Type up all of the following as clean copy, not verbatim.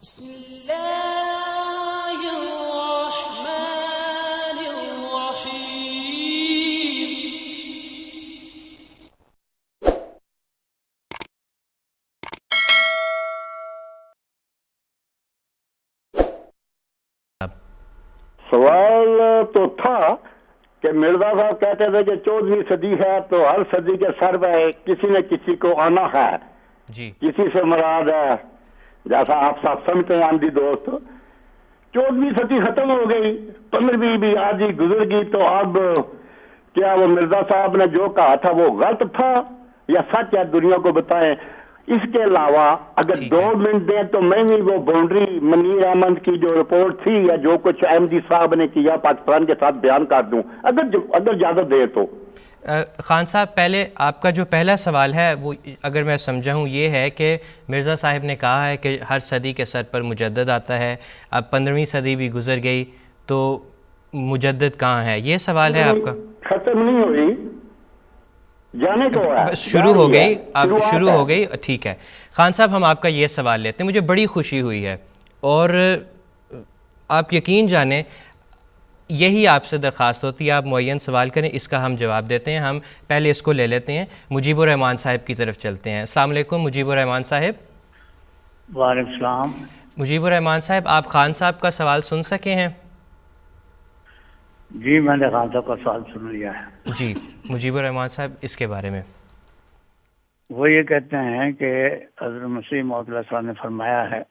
بسم الله الرحمن الرحيم. سوال تو تھا کہ مرزا صاحب کہتے تھے کہ 14ویں صدی ہے تو ہر صدی کے سر پہ کسی نہ کسی کو آنا ہے. جی کسی سے مراد ہے جیسا آپ سب سمجھتے ہیں آندھی دوست. 14ویں صدی ختم ہو گئی, 15ویں بھی آج ہی گزر گئی, تو اب کیا وہ مرزا صاحب نے جو کہا تھا وہ غلط تھا یا سچ ہے؟ دنیا کو بتائیں. اس کے علاوہ اگر ٹھیک 2 ہے. منٹ دیں تو میں بھی وہ باؤنڈری منیر احمد کی جو رپورٹ تھی یا جو کچھ احمدی صاحب نے کیا پاکستان کے ساتھ بیان کر دوں اگر اجازت دے تو. خان صاحب, پہلے آپ کا جو پہلا سوال ہے وہ اگر میں سمجھا ہوں یہ ہے کہ مرزا صاحب نے کہا ہے کہ ہر صدی کے سر پر مجدد آتا ہے, اب 15ویں صدی بھی گزر گئی تو مجدد کہاں ہے, یہ سوال ہے آپ کا؟ ختم نہیں ہوئی, جانے کو ہے, بس شروع ہو گئی, اب شروع ہو گئی. ٹھیک ہے خان صاحب, ہم آپ کا یہ سوال لیتے ہیں. مجھے بڑی خوشی ہوئی ہے اور آپ یقین جانیں یہی آپ سے درخواست ہوتی ہے, آپ معین سوال کریں, اس کا ہم جواب دیتے ہیں. ہم پہلے اس کو لے لیتے ہیں, مجیب الرحمان صاحب کی طرف چلتے ہیں. السلام علیکم مجیب الرحمان صاحب. وعلیکم السلام. مجیب الرحمان صاحب, آپ خان صاحب کا سوال سن سکے ہیں؟ جی میں نے خان صاحب کا سوال سن لیا ہے. جی مجیب الرحمان صاحب, اس کے بارے میں. وہ یہ کہتے ہیں کہ حضرت مسیح موعود علیہ السلام نے فرمایا ہے,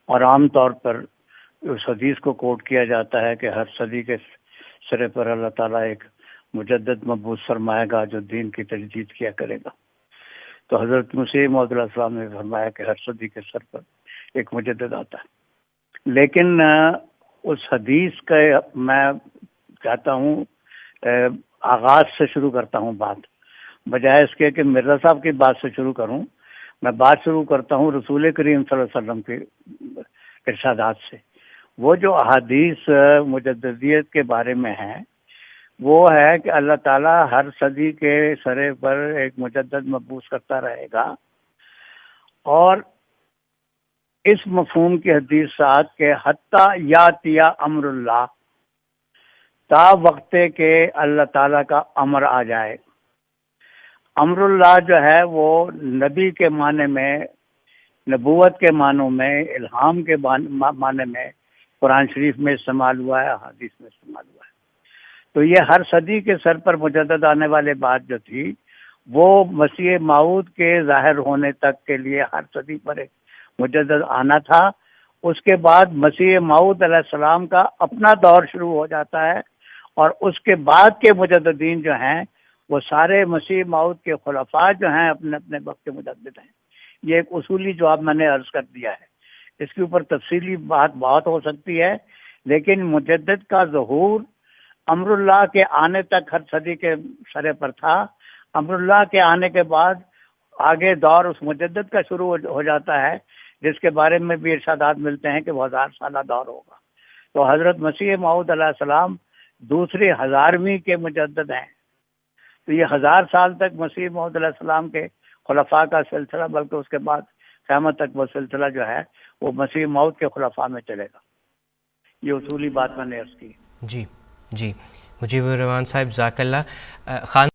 اور عام طور پر اس حدیث کو کوٹ کیا جاتا ہے کہ ہر صدی کے سرے پر اللہ تعالیٰ ایک مجدد مبعوث فرمائے گا جو دین کی تجدید کیا کرے گا. تو حضرت مسیح موعود علیہ السلام نے فرمایا کہ ہر صدی کے سر پر ایک مجدد آتا ہے. لیکن اس حدیث کا میں چاہتا ہوں آغاز سے شروع کرتا ہوں بات, بجائے اس کے کہ مرزا صاحب کی بات سے شروع کروں. میں بات شروع کرتا ہوں رسول کریم صلی اللہ علیہ وسلم کے ارشادات سے. وہ جو احادیث مجددیت کے بارے میں ہیں وہ ہے کہ اللہ تعالیٰ ہر صدی کے سرے پر ایک مجدد مبعوث کرتا رہے گا, اور اس مفہوم کی حدیثات کے حتیٰ یاتیا امر اللہ, تا وقت کے اللہ تعالیٰ کا امر آ جائے. امر اللہ جو ہے وہ نبی کے معنی میں, نبوت کے معنوں میں, الہام کے معنی میں قرآن شریف میں استعمال ہوا ہے, حدیث میں استعمال ہوا ہے. تو یہ ہر صدی کے سر پر مجدد آنے والے بات جو تھی وہ مسیح موعود کے ظاہر ہونے تک کے لیے ہر صدی پر ایک مجدد آنا تھا. اس کے بعد مسیح موعود علیہ السلام کا اپنا دور شروع ہو جاتا ہے, اور اس کے بعد کے مجددین جو ہیں وہ سارے مسیح موعود کے خلفاء جو ہیں اپنے اپنے وقت کے مجدد ہیں. یہ ایک اصولی جواب میں نے عرض کر دیا ہے. اس کے اوپر تفصیلی بات بہت ہو سکتی ہے, لیکن مجدد کا ظہور امر اللہ کے آنے تک ہر صدی کے سرے پر تھا. امر اللہ کے آنے کے بعد آگے دور اس مجدد کا شروع ہو جاتا ہے, جس کے بارے میں بھی ارشادات ملتے ہیں کہ وہ 1000 سالہ دور ہوگا. تو حضرت مسیح موعود علیہ السلام دوسری 1000ویں کے مجدد ہیں. تو یہ 1000 سال تک مسیح موعود علیہ السلام کے خلفاء کا سلسلہ, بلکہ اس کے بعد قیامت تک وہ سلسلہ جو ہے وہ مسیح موعود کے خلفاء میں چلے گا. یہ اصولی بات میں نے عرض کی. جی مجیب الرحمان صاحب جزاک اللہ. خان